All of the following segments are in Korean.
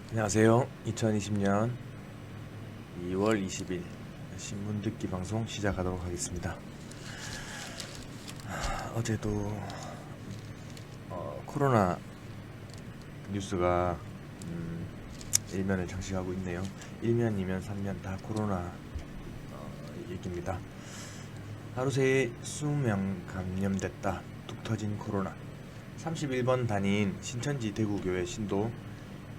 안녕하세요. 2020년 2월 20일 신문 듣기 방송 시작하도록 하겠습니다. 어제도 코로나 뉴스가 일면을 장식하고 있네요. 1면, 2면, 3면 다 코로나 얘기입니다. 하루 새에 20명 감염됐다. 뚝 터진 코로나. 31번 단위인 신천지 대구교회 신도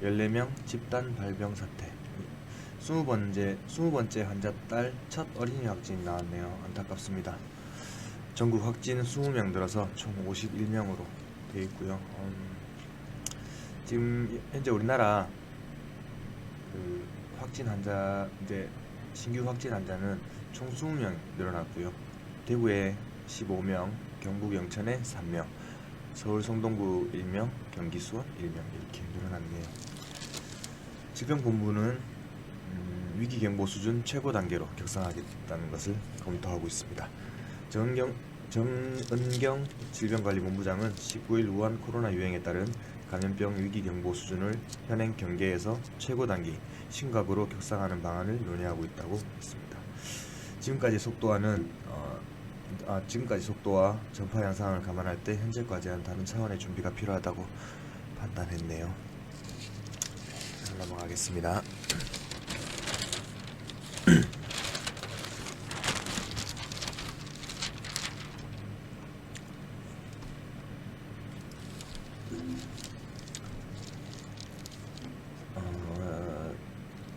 14명 집단 발병 사태. 20번째 환자 딸 첫 어린이 확진이 나왔네요. 안타깝습니다. 전국 확진 20명 들어서 총 51명으로 되어 있고요. 지금 현재 우리나라 확진 환자, 이제 신규 확진 환자는 총 20명 늘어났고요. 대구에 15명, 경북 영천에 3명, 서울 성동구 1명, 경기 수원 1명 이렇게 늘어났네요. 질병본부는 위기경보 수준 최고 단계로 격상하겠다는 것을 검토하고 있습니다. 정은경 질병관리본부장은 19일 우한 코로나 유행에 따른 감염병 위기경보 수준을 현행 경계에서 최고 단계 심각으로 격상하는 방안을 논의하고 있다고 했습니다. 지금까지 속도와 전파 양상을 감안할 때 현재까지는 다른 차원의 준비가 필요하다고 판단했네요. 넘어가겠습니다.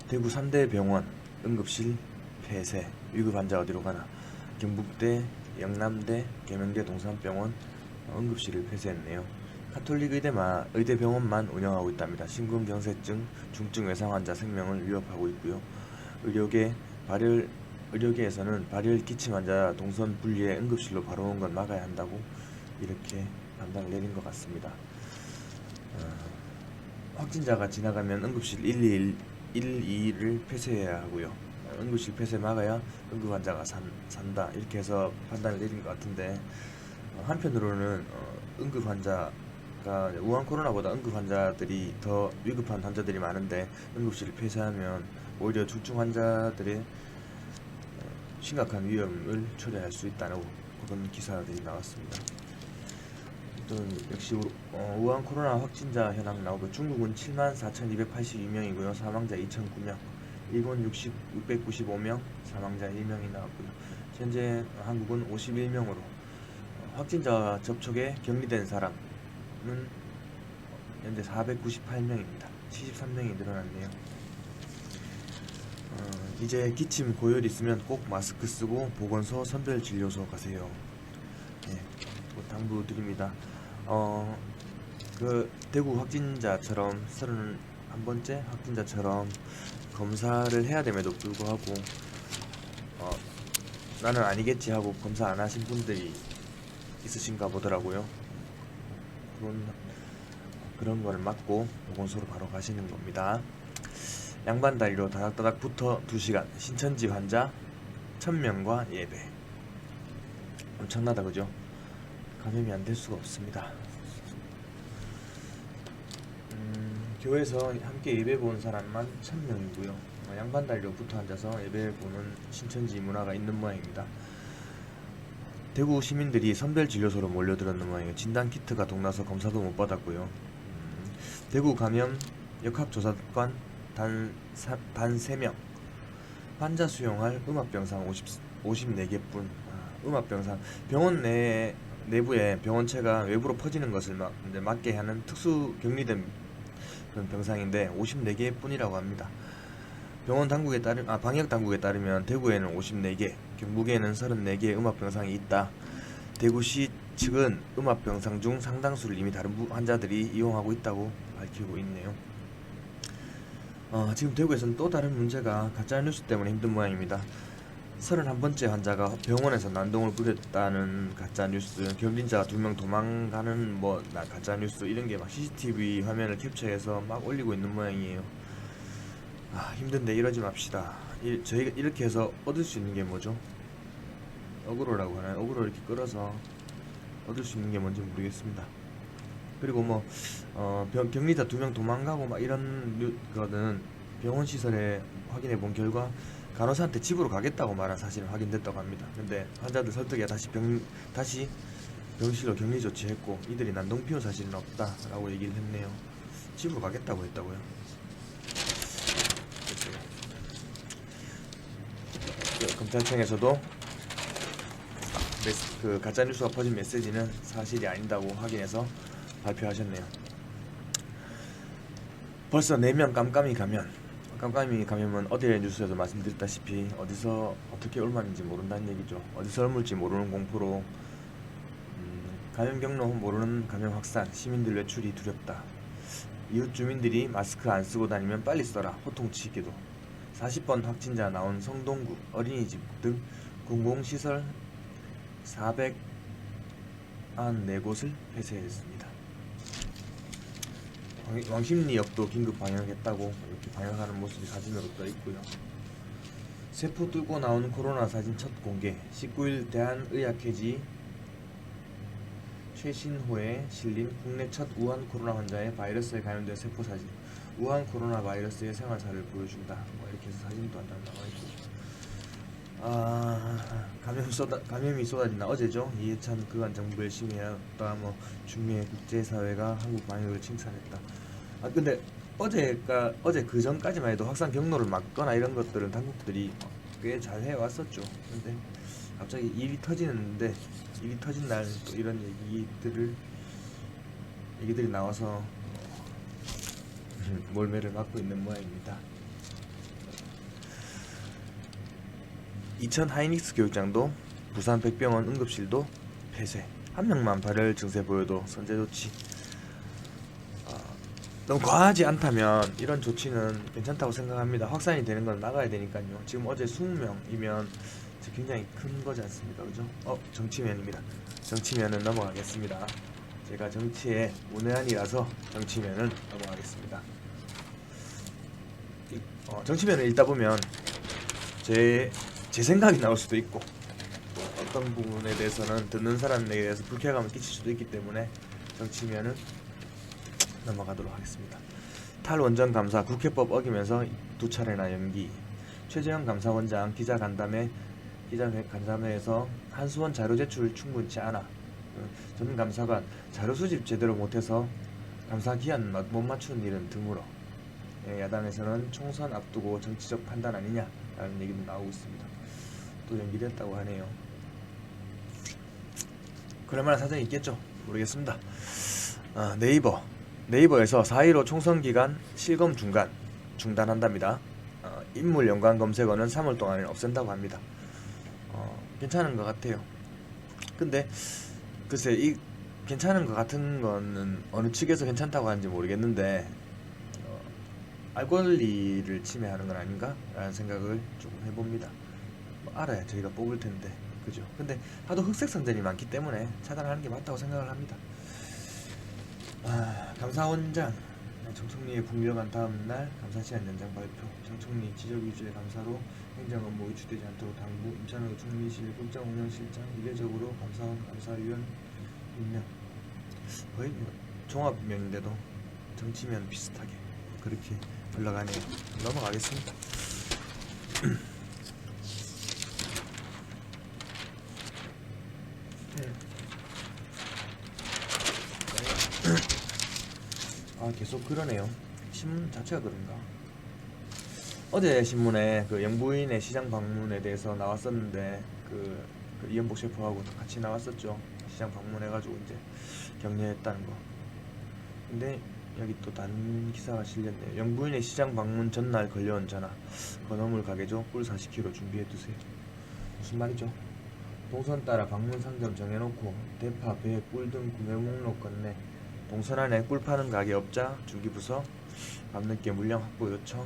대구 3대 병원 응급실 폐쇄. 위급 환자 어디로 가나. 경북대, 영남대, 계명대 동산병원 응급실을 폐쇄했네요. 카톨릭 의대 병원만 운영하고 있답니다. 심근경색증, 중증 외상 환자 생명을 위협하고 있고요. 의료계에서는 발열 기침 환자 동선 분리해 응급실로 바로 오는 건 막아야 한다고 이렇게 판단을 내린 것 같습니다. 확진자가 지나가면 응급실 112를 폐쇄해야 하고요. 응급실 폐쇄 막아야 응급 환자가 산다 이렇게 해서 판단을 내린 것 같은데, 한편으로는 응급 환자가 우한 코로나보다 응급 환자들이 더 위급한 환자들이 많은데 응급실을 폐쇄하면 오히려 중증 환자들의 심각한 위험을 초래할 수 있다는 그런 기사들이 나왔습니다. 역시 우한 코로나 확진자 현황 나오고, 중국은 74,282명이고요. 사망자 2,009명. 일본 695명, 사망자 1명이 나왔고요. 현재 한국은 51명으로 확진자와 접촉에 격리된 사람은 현재 498명입니다. 73명이 늘어났네요. 이제 기침, 고열 있으면 꼭 마스크 쓰고 보건소, 선별진료소 가세요. 네, 당부드립니다. 대구 확진자처럼 31번째 확진자처럼 검사를 해야 됨에도 불구하고 나는 아니겠지 하고 검사 안 하신 분들이 있으신가 보더라고요. 그런 걸 막고 보건소로 바로 가시는 겁니다. 양반다리로 다닥다닥 붙어 2시간 신천지 환자 1000명과 예배. 엄청나다, 그죠? 감염이 안 될 수가 없습니다. 교회에서 함께 예배 보는 사람만 1000명이고요. 양반다리로 붙어 앉아서 예배 보는 신천지 문화가 있는 모양입니다. 대구 시민들이 선별진료소로 몰려들었는 모양이에요. 진단키트가 동나서 검사도 못 받았고요. 대구 감염 역학조사관 단 3명. 환자 수용할 음압병상 54개뿐. 음압병상. 병원 내부에 병원체가 외부로 퍼지는 것을 막게 하는 특수 격리된 그런 병상인데 54개 뿐이라고 합니다. 방역 당국에 따르면 대구에는 54개, 경북에는 34개 음압병상이 있다. 대구시 측은 음압병상 중 상당수를 이미 다른 환자들이 이용하고 있다고 밝히고 있네요. 지금 대구에서는 또 다른 문제가 가짜뉴스 때문에 힘든 모양입니다. 31번째 환자가 병원에서 난동을 부렸다는 가짜뉴스, 격린자가 2명 도망가는 가짜뉴스, 이런 게 막 CCTV 화면을 캡처해서 막 올리고 있는 모양이에요. 힘든데 이러지 맙시다. 저희가 이렇게 해서 얻을 수 있는 게 뭐죠? 어그로라고 하나요? 어그로 이렇게 끌어서 얻을 수 있는 게 뭔지 모르겠습니다. 그리고 뭐 격리자 2명 도망가고 막 이런 거는 병원 시설에 확인해 본 결과 간호사한테 집으로 가겠다고 말한 사실은 확인됐다고 합니다. 근데 환자들 설득에 다시 병실로 격리 조치했고 이들이 난동 피운 사실은 없다라고 얘기를 했네요. 집으로 가겠다고 했다고요. 검찰청에서도 그 가짜뉴스가 퍼진 메시지는 사실이 아니다고 확인해서 발표하셨네요. 벌써 4명 깜깜이 감염은 어제 뉴스에서 말씀드렸다시피 어디서 어떻게 얼마인지 모른다는 얘기죠. 어디서 얼물지 모르는 공포로 감염 경로 모르는 감염 확산, 시민들 외출이 두렵다. 이웃 주민들이 마스크 안 쓰고 다니면 빨리 써라. 호통치기도. 40번 확진자 나온 성동구 어린이집 등 공공시설 494곳을 폐쇄했습니다. 왕십리역도 긴급 방역했다고 이렇게 방역하는 모습이 사진으로 떠 있고요. 세포 뚫고 나온 코로나 사진 첫 공개. 19일 대한의학회지 최신호에 실린 국내 첫 우한 코로나 환자의 바이러스에 감염된 세포 사진. 우한 코로나 바이러스의 생활사를 보여준다. 뭐 이렇게 해서 사진도 한 장 나와 있고. 감염이 쏟아진다. 어제죠. 이해찬 그간 정부 열심히 해왔다. 뭐 중미 국제사회가 한국 방역을 칭찬했다. 근데 어제 그 전까지만 해도 확산 경로를 막거나 이런 것들은 당국들이 꽤 잘 해왔었죠. 근데 갑자기 일이 터진 날 또 이런 얘기들이 나와서 몰매를 맞고 있는 모양입니다. 이천 하이닉스 교육장도 부산 백병원 응급실도 폐쇄. 한 명만 발열 증세 보여도 선제 조치. 너무 과하지 않다면 이런 조치는 괜찮다고 생각합니다. 확산이 되는 건 막아야 되니까요. 지금 어제 20명이면 굉장히 큰 거지 않습니까? 그죠? 정치면입니다. 정치면은 넘어가겠습니다. 제가 정치에 문외한이라서 정치면은 넘어가겠습니다. 정치면을 읽다 보면 제 생각이 나올 수도 있고 또 어떤 부분에 대해서는 듣는 사람에 대해서 불쾌감을 끼칠 수도 있기 때문에 정치면은 넘어가도록 하겠습니다. 탈원전 감사 국회법 어기면서 2차례나 연기. 최재형 감사원장 기자간담회에서 한수원 자료 제출 충분치 않아. 전 감사관 자료 수집 제대로 못해서 감사 기한 못 맞추는 일은 드물어. 야당에서는 총선 앞두고 정치적 판단 아니냐라는 얘기도 나오고 있습니다. 또 연기됐다고 하네요. 그럴 만한 사정이 있겠죠? 모르겠습니다. 네이버에서 4.15 총선 기간 실검 중단한답니다. 인물 연관 검색어는 3월 동안에 없앤다고 합니다. 괜찮은 것 같아요. 근데 글쎄 이 괜찮은 것 같은 거는 어느 측에서 괜찮다고 하는지 모르겠는데 알 권리를 침해하는 건 아닌가? 라는 생각을 조금 해봅니다. 알아야 저희가 뽑을 텐데 그죠? 근데 하도 흑색 선전이 많기 때문에 차단하는 게 맞다고 생각을 합니다. 감사원장 정청리의 국려간 다음날 감사시한 연장 발표. 정청리 지적 위주의 감사로 행정 업무 위축되지 않도록 당부. 임찬호 총리실 국정운영실장 이례적으로 감사원 감사위원 임명. 거의 종합면인데도 정치면 비슷하게 그렇게 흘러가네요. 넘어가겠습니다. 계속 그러네요. 신문 자체가 그런가. 어제 신문에 그 영부인의 시장 방문에 대해서 나왔었는데 그 이현복 셰프하고 같이 나왔었죠. 시장 방문해가지고 이제 격려했다는 거. 근데 여기 또 단 기사가 실렸네요. 영부인의 시장 방문 전날 걸려온 전화. 건어물 가게죠. 꿀 40kg 준비해두세요. 무슨 말이죠? 동선 따라 방문 상점 정해놓고 대파, 배, 꿀 등 구매 목록 건네. 동선 안에 꿀 파는 가게 없자 중기부서 밤늦게 물량 확보 요청.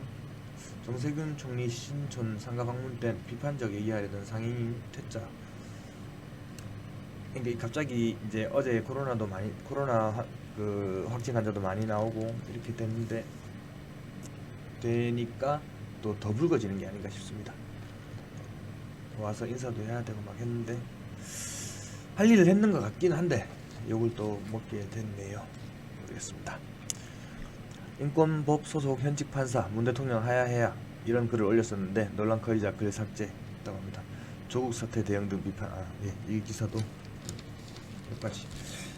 정세균 총리 신촌 상가 방문 때 비판적 얘기하려던 상임위 퇴짜. 그러니까 갑자기 이제 어제 코로나 확진 환자도 많이 나오고 이렇게 되니까 또 더 불거지는 게 아닌가 싶습니다. 와서 인사도 해야 되고 막 했는데 할 일을 했는 것 같긴 한데 욕을 또 먹게 됐네요. 보겠습니다. 인권법 소속 현직 판사 문 대통령 하야해야 이런 글을 올렸었는데 논란 커지자 글 삭제했다고 합니다. 조국 사태 대응 등 비판. 이 기사도 몇 가지.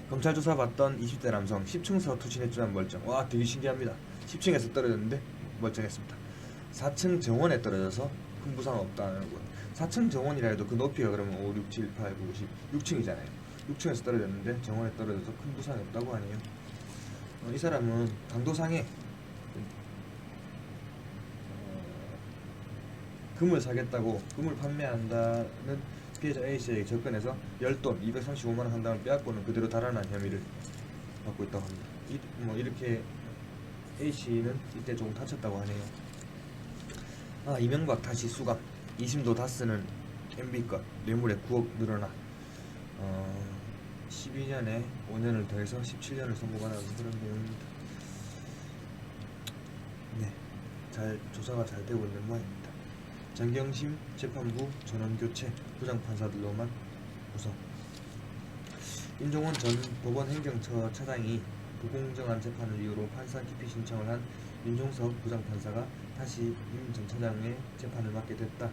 검찰 조사 받던 20대 남성 10층에서 투신했지만 멀쩡. 와, 되게 신기합니다. 10층에서 떨어졌는데 멀쩡했습니다. 4층 정원에 떨어져서 큰 부상 없다는 거. 4층 정원이라 해도 그 높이가 그러면 5, 6, 7, 8, 9, 10, 6층이잖아요. 6층에서 떨어졌는데 정원에 떨어져서 큰 부상이 없다고 하네요. 이 사람은 강도상해 금을 사겠다고 금을 판매한다는 피해자 A씨에게 접근해서 열돈 235만원 상당을 빼앗고는 그대로 달아난 혐의를 받고 있다고 합니다. 이렇게 A씨는 이때 조금 다쳤다고 하네요. 이명박 다시 수감 2심도 다스는 MB것 뇌물에 9억 늘어나 12년에 5년을 더해서 17년을 선고받는 그런 내용입니다. 네, 조사가 잘 되고 있는 모양입니다. 정경심 재판부 전원교체 부장판사들로만 구성. 임종원 전 법원 행정처 차장이 불공정한 재판을 이유로 판사 기피 신청을 한 윤종석 부장판사가 다시 임 전 차장의 재판을 맡게 됐다.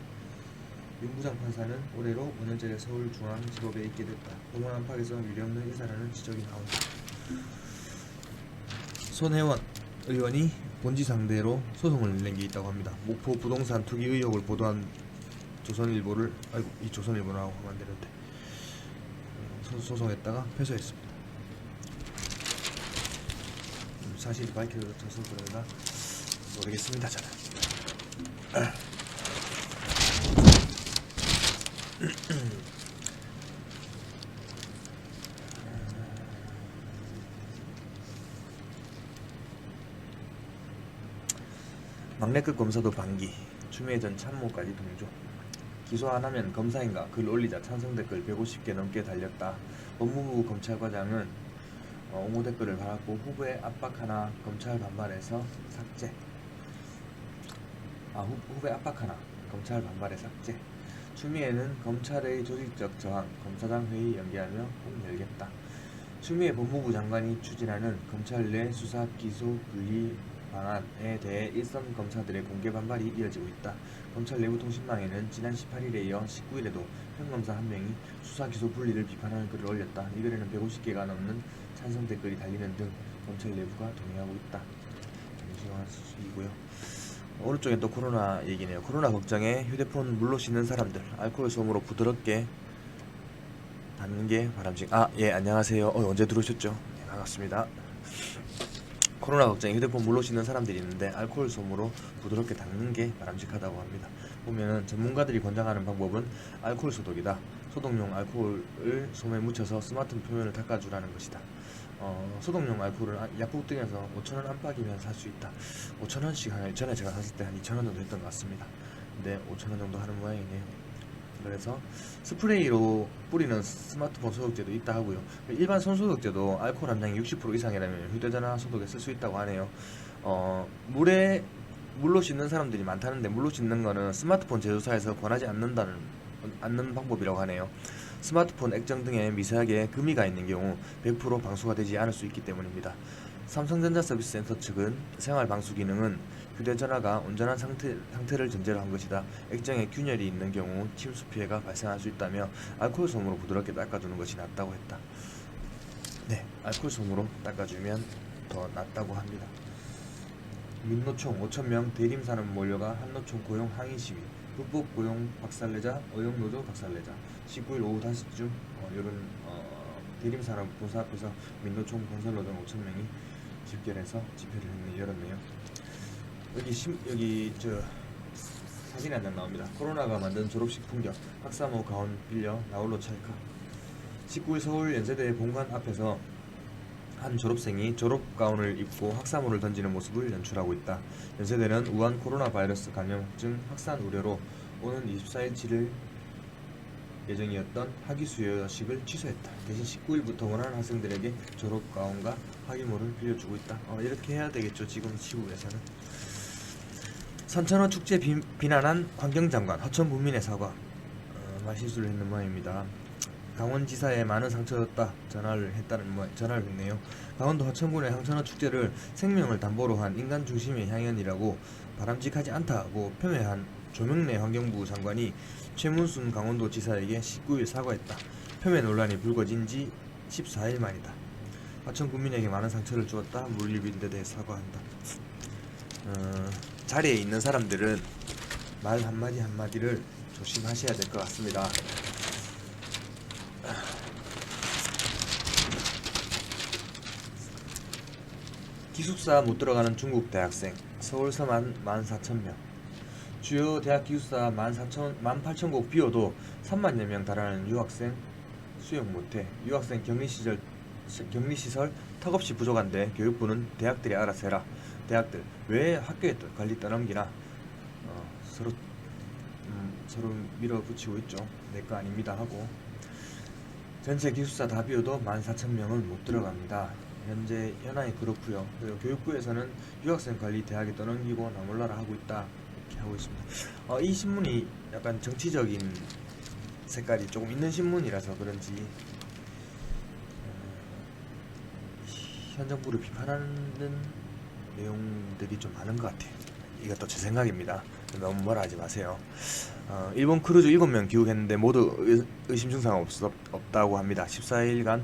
윤 부장판사는 올해로 5년째 서울중앙지법에 있게 됐다. 법원 안팎에서 유례없는 인사라는 지적이 나온다. 손혜원 의원이 본지 상대로 소송을 낸 게 있다고 합니다. 목포 부동산 투기 의혹을 보도한 조선일보를 이 조선일보라고 하면 안 되는데 소송했다가 패소했습니다. 사실이 밝혀져서 그런가 모르겠습니다. 저는. 막내급 검사도 반기, 추미애 전 참모까지 동조. 기소 안 하면 검사인가 글 올리자 찬성 댓글 150개 넘게 달렸다. 법무부 검찰과장은 옹호 댓글을 달았고 후보에 압박하나 검찰 반발해서 삭제. 후보에 압박하나 검찰 반발에 삭제. 추미애는 검찰의 조직적 저항, 검사장 회의 연기하며 꼭 열겠다. 추미애 법무부 장관이 추진하는 검찰 내 수사 기소 분리 방안에 대해 일선 검사들의 공개 반발이 이어지고 있다. 검찰 내부 통신망에는 지난 18일에 이어 19일에도 현 검사 한 명이 수사 기소 분리를 비판하는 글을 올렸다. 이 글에는 150개가 넘는 찬성 댓글이 달리는 등 검찰 내부가 동의하고 있다. 정시화할 수이고요. 오른쪽엔 또 코로나 얘기네요. 코로나 걱정에 휴대폰 물로 씻는 사람들 알코올 솜으로 부드럽게 닦는 게 바람직. 안녕하세요. 언제 들어오셨죠? 네, 반갑습니다. 코로나 걱정에 휴대폰 물로 씻는 사람들이 있는데 알코올 솜으로 부드럽게 닦는 게 바람직하다고 합니다. 보면은 전문가들이 권장하는 방법은 알코올 소독이다. 소독용 알코올을 솜에 묻혀서 스마트폰 표면을 닦아주라는 것이다. 소독용 알코올을 약국 등에서 5,000원 안팎이면 살 수 있다. 5,000원씩 하나요? 전에 제가 샀을 때 한 2,000원 정도 했던 것 같습니다. 근데 5,000원 정도 하는 모양이네요. 그래서 스프레이로 뿌리는 스마트폰 소독제도 있다 하고요. 일반 손소독제도 알코올 함량이 60% 이상이라면 휴대전화 소독에 쓸 수 있다고 하네요. 물로 씻는 사람들이 많다는데 물로 씻는 거는 스마트폰 제조사에서 권하지 않는 방법이라고 하네요. 스마트폰 액정 등에 미세하게 금이가 있는 경우 100% 방수가 되지 않을 수 있기 때문입니다. 삼성전자 서비스센터 측은 생활 방수 기능은 휴대전화가 온전한 상태를 전제로 한 것이다. 액정에 균열이 있는 경우 침수 피해가 발생할 수 있다며 알코올 솜으로 부드럽게 닦아주는 것이 낫다고 했다. 네, 알코올 솜으로 닦아주면 더 낫다고 합니다. 민노총 5,000명 대림산업 몰려가 한노총 고용 항의 시위. 불법 고용 박살내자, 어용노조 박살내자. 19일 오후 5시쯤 이런 대림산업 본사 앞에서 민노총 건설노동 5,000명이 집결해서 집회를 열었네요. 여기 사진이 한 장 나옵니다. 코로나가 만든 졸업식 풍경. 학사모 가운 빌려 나홀로 찰칵. 19일 서울 연세대 본관 앞에서 한 졸업생이 졸업가운을 입고 학사모를 던지는 모습을 연출하고 있다. 연세대는 우한 코로나 바이러스 감염증 확산 우려로 오는 24일 치를 예정이었던 학위 수여식을 취소했다. 대신 19일부터 원하는 학생들에게 졸업가운과 학위모를 빌려주고 있다. 이렇게 해야 되겠죠. 지금 시국에서는. 선천후 축제 비난한 환경장관 허천 문민의 사과. 말실수를 했는 모양입니다. 강원지사에 많은 상처를 줬다 전화를 했네요. 강원도 화천군의 항천어 축제를 생명을 담보로 한 인간 중심의 향연이라고 바람직하지 않다고 폄훼한 조명래 환경부 장관이 최문순 강원도 지사에게 19일 사과했다. 폄훼 논란이 불거진 지 14일 만이다. 화천 군민에게 많은 상처를 주었다. 물리빈 데 대해 사과한다. 자리에 있는 사람들은 말 한마디 한마디를 조심하셔야 될 것 같습니다. 기숙사 못 들어가는 중국 대학생 서울서만 14,000명. 주요 대학 기숙사 18,000곳 비워도 3만여 명 달하는 유학생 수용 못해. 유학생 격리시설 턱없이 부족한데 교육부는 대학들이 알아서 해라. 대학들 왜 학교에 관리 떠넘기나. 서로 밀어붙이고 있죠. 내 거 아닙니다 하고. 전체 기숙사 다 비워도 14,000명은 못 들어갑니다. 현재 현황이 그렇고요. 그리고 교육부에서는 유학생 관리 대학에 떠넘기고 나몰라라 하고 있다 이렇게 하고 있습니다. 이 신문이 약간 정치적인 색깔이 조금 있는 신문이라서 그런지 현 정부를 비판하는 내용들이 좀 많은 것 같아요. 이것도 제 생각입니다. 너무 뭐라 하지 마세요. 일본 크루즈 7명 귀국했는데 모두 의심 증상 없다고 합니다. 14일간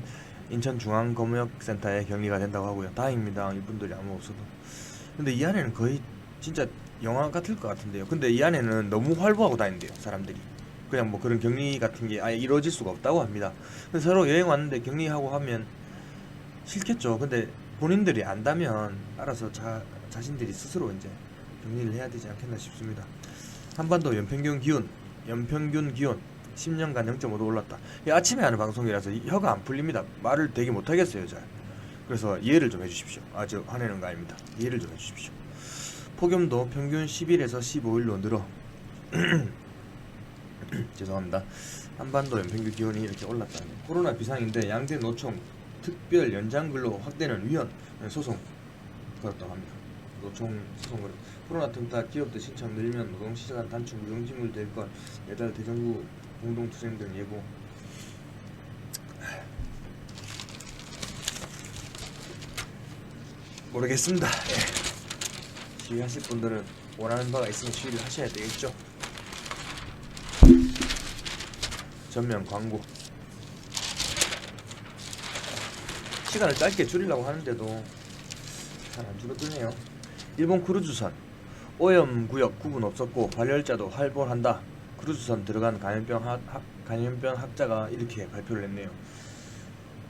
인천중앙검역센터에 격리가 된다고 하고요. 다행입니다. 이분들이 아무 없어도. 근데 이 안에는 거의 진짜 영화 같을 것 같은데요. 근데 이 안에는 너무 활보하고 다닌대요. 사람들이. 그냥 뭐 그런 격리 같은 게 아예 이루어질 수가 없다고 합니다. 근데 서로 여행 왔는데 격리하고 하면 싫겠죠. 근데 본인들이 안다면 알아서 자신들이 스스로 이제 격리를 해야 되지 않겠나 싶습니다. 한반도 연평균 기온 10년간 0.5도 올랐다. 아침에 하는 방송이라서 혀가 안 풀립니다. 말을 되게 못하겠어요 잘. 그래서 이해를 좀 해주십시오. 저 화내는 거 아닙니다. 이해를 좀 해주십시오. 폭염도 평균 10일에서 15일로 늘어 죄송합니다. 한반도 연평균 기온이 이렇게 올랐다네요. 코로나 비상인데 양대 노총 특별 연장 근로 확대는 위헌 소송 걸었다고 합니다. 노총 소송 걸 코로나 틈타 기업들 신청 늘면 노동시간 단축 무용지물 될 것 매달 대정부 공동투쟁 등 예고. 모르겠습니다. 시위하실 분들은 원하는 바가 있으면 시위를 하셔야 되겠죠. 전면 광고. 시간을 짧게 줄이려고 하는데도 잘 안 줄어드네요. 일본 크루즈선 오염구역 구분 없었고 발열자도 활보한다. 크루즈선 들어간 감염병 학자가 이렇게 발표를 했네요.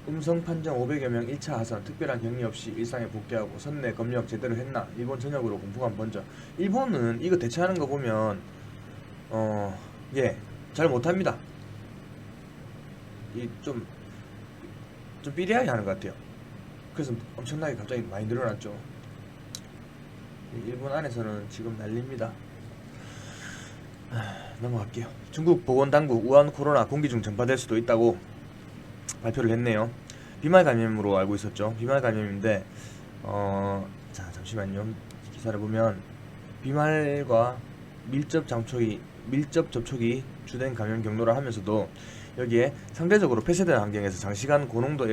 음성 판정 500여 명 1차 하선 특별한 격리 없이 일상에 복귀하고 선내 검역 제대로 했나. 일본 전역으로 공포감 번져. 일본은 이거 대처하는 거 보면 잘 못합니다. 좀 삐리하게 하는 것 같아요. 그래서 엄청나게 갑자기 많이 늘어났죠. 일본 안에서는 지금 난립니다. 넘어갈게요. 중국 보건당국 우한 코로나 공기 중 전파될 수도 있다고 발표를 했네요. 비말 감염으로 알고 있었죠. 비말 감염인데 자 잠시만요. 기사를 보면 비말과 밀접 접촉이 주된 감염 경로라 하면서도 여기에 상대적으로 폐쇄된 환경에서 장시간 고농도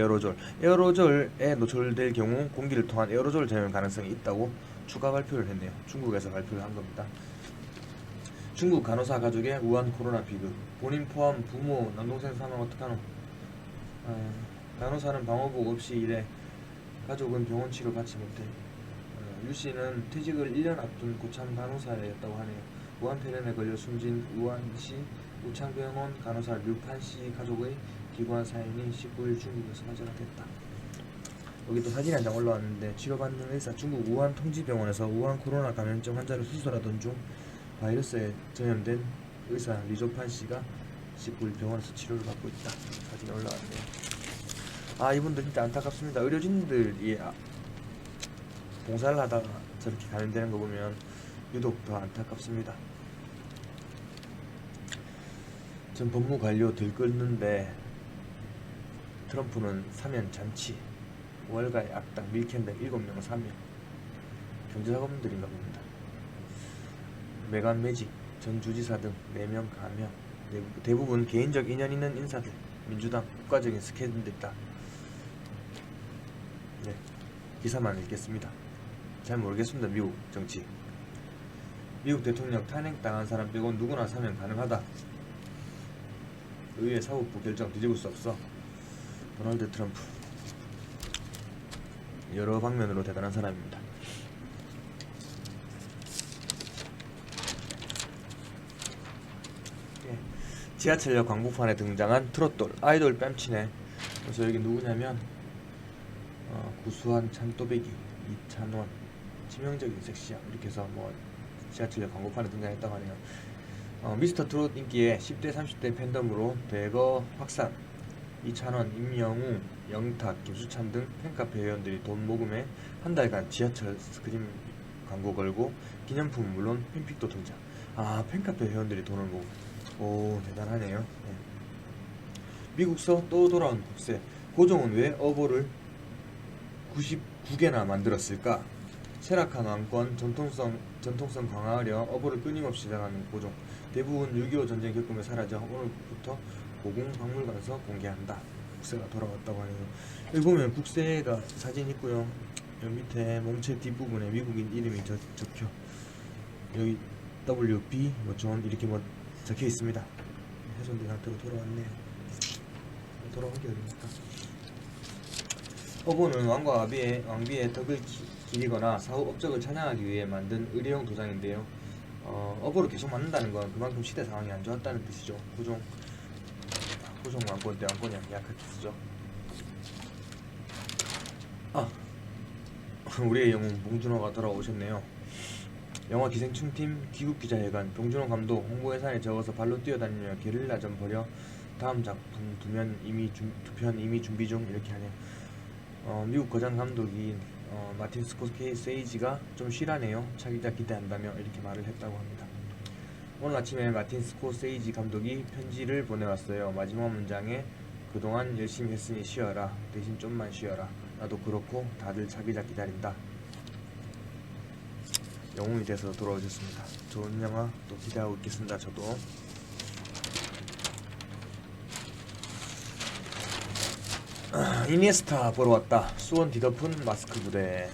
에어로졸에 노출될 경우 공기를 통한 에어로졸 전염 가능성이 있다고 추가 발표를 했네요. 중국에서 발표를 한 겁니다. 중국 간호사 가족의 우한 코로나 비극. 본인 포함 부모, 남동생 사망 어떡하노. 간호사는 방호복 없이 일해. 가족은 병원 치료 받지 못해. 유씨는 퇴직을 1년 앞둔 고참 간호사였다고 하네요. 우한폐렴에 걸려 숨진 우한시 우창병원 간호사 류판씨 가족의 기관 사연이 19일 중국에서 화제가 됐다. 여기 또 사진 한 장 올라왔는데 치료받는 의사. 중국 우한 통지병원에서 우한 코로나 감염증 환자를 수술하던 중 바이러스에 전염된 의사 리조판씨가 19일 병원에서 치료를 받고 있다. 사진이 올라왔네요. 이분들 진짜 안타깝습니다. 의료진들이 봉사를 하다가 저렇게 감염되는 거 보면 유독 더 안타깝습니다. 전 법무 관료 들끓는데 트럼프는 사면 잔치, 월가의 악당 밀캔백 7명 사면. 경제자금들인가 봅니다. 메간 매직 전 주지사 등 4명 감염. 대부분 개인적 인연 있는 인사들. 민주당 국가적인 스캔들이다. 네, 기사만 읽겠습니다. 잘 모르겠습니다. 미국 정치. 미국 대통령 탄핵당한 사람 빼고 누구나 사면 가능하다. 의회 사법부 결정 뒤집을 수 없어. 도널드 트럼프. 여러 방면으로 대단한 사람입니다. 지하철역 광고판에 등장한 트롯돌 아이돌 뺨치네. 그래서 여기 누구냐면 구수한 찬또배기 이찬원 치명적인 섹시함 이렇게 해서 뭐 지하철역 광고판에 등장했다고 하네요. 미스터 트롯 인기에 10대 30대 팬덤으로 대거 확산. 이찬원, 임영웅, 영탁, 김수찬 등 팬카페 회원들이 돈 모금에 한 달간 지하철 스크린 광고 걸고 기념품 물론 팬픽도 등장. 팬카페 회원들이 돈을 모으고. 오, 대단하네요. 네. 미국서 또 돌아온 국세. 고종은 왜 어보를 99개나 만들었을까? 쇠락한 왕권 전통성 강화하려 어보를 끊임없이 시작하는 고종. 대부분 6.25 전쟁 겪으며 사라져 오늘부터 고궁박물관에서 공개한다. 국세가 돌아왔다고 하네요. 여기 보면 국세가 사진 있고요. 여기 밑에 몸체 뒷부분에 미국인 이름이 적혀. 여기 WB 존 이렇게 뭐 적혀 있습니다. 훼손된 상태로 돌아왔네요. 돌아온 게 어딥니까? 어보는 왕과 왕비의 덕을 기리거나 사후 업적을 찬양하기 위해 만든 의례용 도장인데요. 어보를 계속 만든다는 건 그만큼 시대 상황이 안 좋았다는 뜻이죠. 고종 왕권 때 왕권이 약하게 쓰죠. 우리의 영웅 봉준호가 돌아오셨네요. 영화 기생충팀 귀국기자회관. 봉준호 감독 홍보 예산이 적어서 발로 뛰어다니며 게릴라전 벌여 다음 작품 두 편 이미 준비 중 이렇게 하네요. 미국 거장 감독인 마틴 스코세이지가 좀 쉬라네요. 차기작 기대한다며 이렇게 말을 했다고 합니다. 오늘 아침에 마틴 스코세이지 감독이 편지를 보내왔어요. 마지막 문장에 그동안 열심히 했으니 쉬어라. 대신 좀만 쉬어라. 나도 그렇고 다들 차기작 기다린다. 영웅이 돼서 돌아오셨습니다. 좋은 영화 또 기대하고 있겠습니다. 저도. 이니에스타 보러 왔다. 수원 뒤덮은 마스크 부대.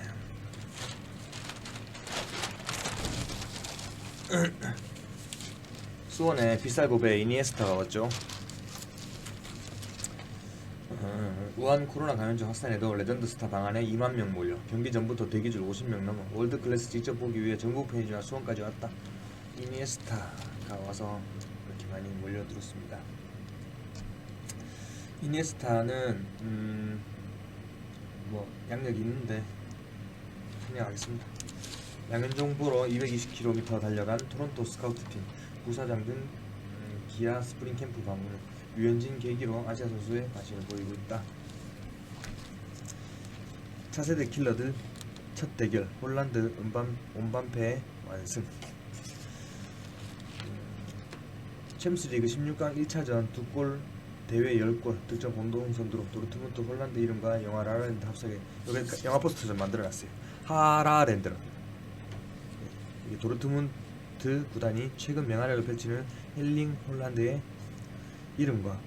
수원에 빗살보배 이니에스타가 왔죠. 우한 코로나 감염증 확산에도 레전드 스타 방안에 2만 명 몰려. 경기 전부터 대기줄 50명 넘어. 월드 클래스 직접 보기 위해 전국 팬이지만 수원까지 왔다. 이니에스타가 와서 이렇게 많이 몰려들었습니다. 이니에스타는 뭐 양력이 있는데 생략하겠습니다. 양현종 보러 220km 달려간 토론토 스카우트팀 부사장 등 기아 스프링 캠프 방문. 유현진 계기로 아시아 선수의 자신을 보이고 있다. 차세대 킬러들 첫 대결. 홀란드 온반패의 완승. 챔스리그 16강 1차전 2골 대회 10골 득점 공동선두로 도르트문트 홀란드 이름과 영화 라라랜드 합작에 여기 영화 포스터 좀 만들어놨어요. 하라랜드로. 이게 도르트문트 구단이 최근 맹활약을 펼치는 엘링 홀란드의 이름과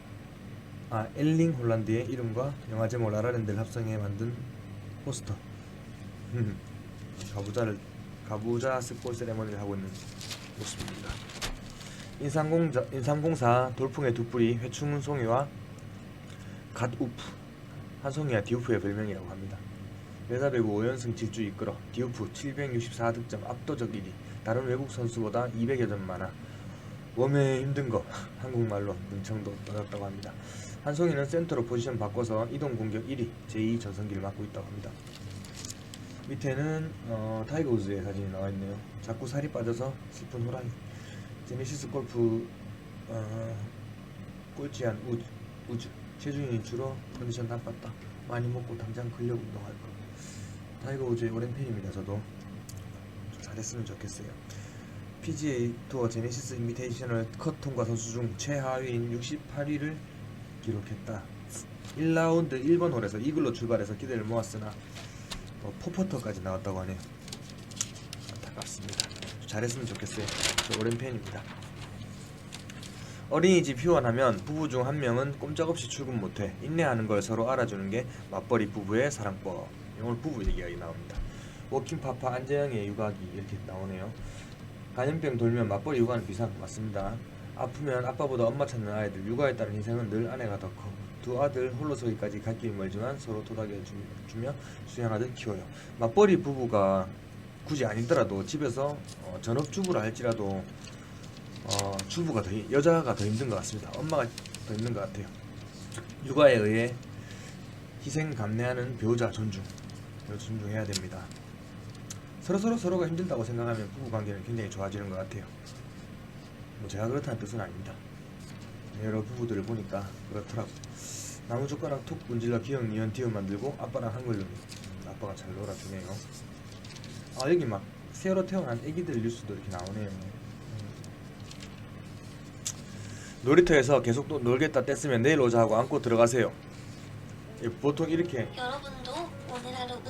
영화 제목 라라랜드를 합성해 만든 포스터. 가부자 스포 세레머니를 하고 있는 모습입니다. 인삼공사 돌풍의 두 뿌리 회충송이와 갓우프. 한송이와 디우프의 별명이라고 합니다. 메사배구 5연승 질주 이끌어 디우프 764득점 압도적 1위. 다른 외국 선수보다 200여 점 많아. 웜에 힘든거 한국말로 능청도 얻었다고 합니다. 한송이는 센터로 포지션 바꿔서 이동 공격 1위 제2 전성기를 맡고 있다고 합니다. 밑에는 타이거 우즈의 사진이 나와있네요. 자꾸 살이 빠져서 슬픈 호랑이. 제네시스 골프 꼴찌한 우주. 체중이 줄어 컨디션 나빴다. 많이 먹고 당장 근력 운동할 거. 타이거 우즈의 오랜 팬입니다. 저도 좀 잘했으면 좋겠어요. PGA 투어 제네시스 인비테이셔널 컷 통과 선수 중 최하위인 68위를 기록했다. 1라운드 1번 홀에서 이글로 출발해서 기대를 모았으나 포퍼터까지 나왔다고 하네요. 안타깝습니다. 잘했으면 좋겠어요. 저 오랜 팬입니다. 어린이집 휴원하면 부부 중 한 명은 꼼짝없이 출근 못해. 인내하는 걸 서로 알아주는 게 맞벌이 부부의 사랑법. 오늘 부부 얘기가 나옵니다. 워킹파파 안재영의 육아기 이렇게 나오네요. 간염병 돌면 맞벌이 육아는 비상. 맞습니다. 아프면 아빠보다 엄마 찾는 아이들. 육아에 따른 희생은 늘 아내가 더 커. 두 아들 홀로서기까지 갈 길이 멀지만 서로 토닥여주며 수양하듯 키워요. 맞벌이 부부가 굳이 아니더라도 집에서 전업주부라 할지라도 주부가 여자가 더 힘든 것 같습니다. 엄마가 더 힘든 것 같아요. 육아에 의해 희생 감내하는 배우자 존중해야 됩니다. 서로가 힘들다고 생각하면 부부 관계는 굉장히 좋아지는 것 같아요. 뭐 제가 그렇다는 뜻은 아닙니다. 여러 부부들을 보니까 그렇더라고. 나무젓가락 툭 문질러 기억 니은 디귿 만들고 아빠랑 한글로 아빠가 잘 놀아주네요. 여기 막 새로 태어난 애기들 뉴스도 이렇게 나오네요. 놀이터에서 계속 또 놀겠다 뗐으면 내일 오자 하고 안고 들어가세요. 보통 이렇게 여러분도 오늘 하루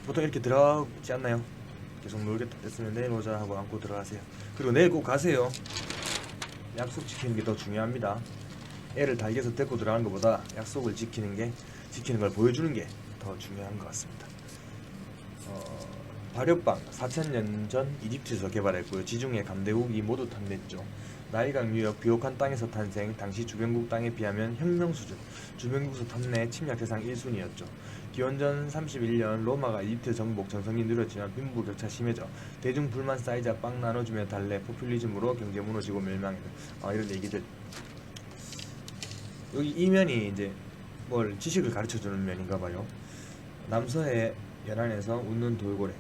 보통 이렇게 들어가지 않나요? 계속 놀겠다 뗐으면 내일 오자 하고 안고 들어가세요. 그리고 내일 꼭 가세요. 약속 지키는 게 더 중요합니다. 애를 달겨서 데리고 들어가는 것보다 약속을 지키는 걸 보여주는 게 더 중요한 것 같습니다. 발효빵 4000년 전 이집트에서 개발했고요. 지중해 감대국이 모두 탐냈죠. 나일강 유역 비옥한 땅에서 탄생. 당시 주변국 땅에 비하면 혁명 수준. 주변국에서 탐내 침략 대상 1순위였죠. 기원전 31년 로마가 이집트 정복 전성기 누렸지만 빈부격차 심해져 대중 불만 쌓이자 빵 나눠주며 달래 포퓰리즘으로 경제 무너지고 멸망했다. 이런 얘기들. 여기 이면이 이제 뭘 지식을 가르쳐주는 면인가봐요. 남서해 연안에서 웃는 돌고래.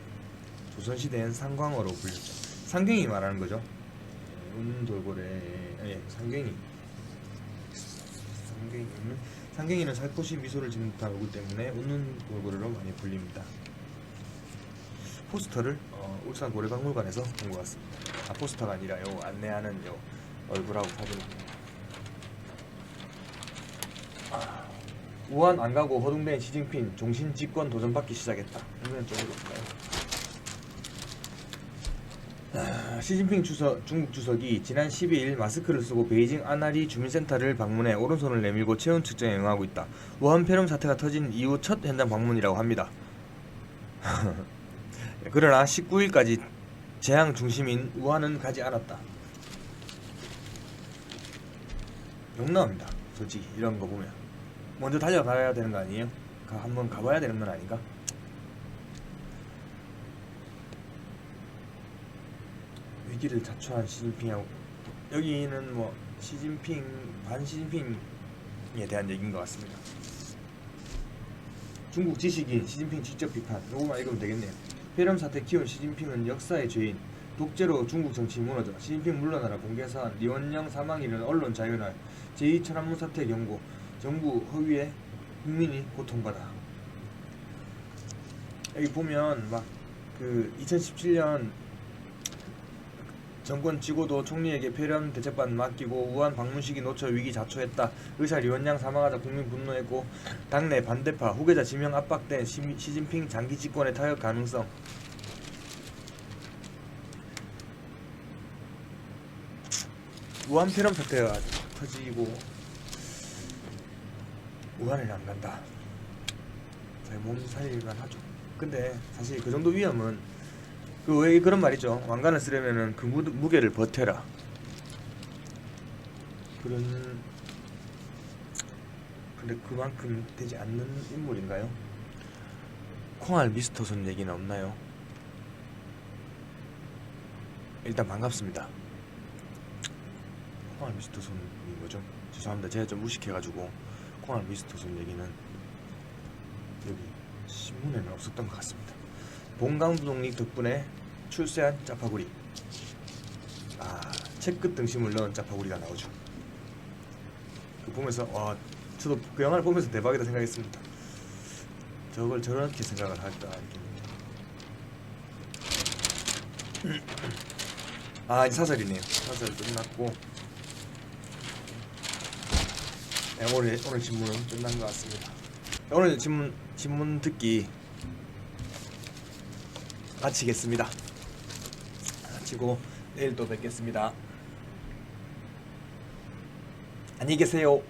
조선시대엔 상광어로 불렸죠. 상경이 말하는 거죠. 웃는 돌고래. 상경이는 살포시 미소를 짓는 듯한 얼굴 때문에 웃는 돌고래로 많이 불립니다. 포스터를 울산 고래박물관에서 본 것 같습니다. 포스터가 아니라 안내하는 얼굴하고 사진. 우한 안 가고 허둥대는 시진핑 종신 집권 도전받기 시작했다. 이건 좀 어려울까요? 시진핑 중국 주석이 지난 12일 마스크를 쓰고 베이징 아나리 주민센터를 방문해 오른손을 내밀고 체온 측정에 응하고 있다. 우한 폐렴 사태가 터진 이후 첫 현장 방문이라고 합니다. 그러나 19일까지 재앙 중심인 우한은 가지 않았다. 욕 나옵니다. 솔직히 이런 거 보면 먼저 달려가야 되는 거 아니에요? 한번 가봐야 되는 건 아닌가? 위기를 자초한 시진핑하고, 여기는 뭐 반시진핑에 대한 얘기인 것 같습니다. 중국 지식인 시진핑 직접 비판. 요거만 읽으면 되겠네요. 폐렴 사태 키운 시진핑은 역사의 죄인. 독재로 중국 정치 무너져. 시진핑 물러나라. 공개사안. 리원령 사망일은 언론 자유날. 제2천안문 사태 경고. 정부 허위에 국민이 고통받아. 여기 보면 막 2017년 정권 지고도 총리에게 폐렴 대책반 맡기고 우한 방문 시기 놓쳐 위기 자초했다. 의사 리원양 사망하자 국민 분노했고 당내 반대파 후계자 지명 압박된 시진핑 장기 집권의 타격 가능성. 우한 폐렴 사태가 터지고 우한을 안 간다. 잘 몸 살릴만 하죠. 근데 사실 그 정도 위험은 왜 그런 말이죠. 왕관을 쓰려면은 그 무게를 버텨라. 근데 그만큼 되지 않는 인물인가요? 콩알 미스터손 얘기는 없나요? 일단 반갑습니다. 콩알 미스터손이 뭐죠? 죄송합니다. 제가 좀 무식해가지고 콩알 미스터손 얘기는 여기 신문에는 없었던 것 같습니다. 봉강부동릭 덕분에 출세한 짜파구리. 채끝 등심을 넣은 짜파구리가 나오죠. 보면서 저도 그 영화를 보면서 대박이다 생각했습니다. 저걸 저렇게 생각을 할까. 이제 사설이네요. 사설 끝났고 오늘 질문은 끝난 것 같습니다. 오늘 질문 듣기 마치겠습니다. 마치고 내일 또 뵙겠습니다. 안녕히 계세요.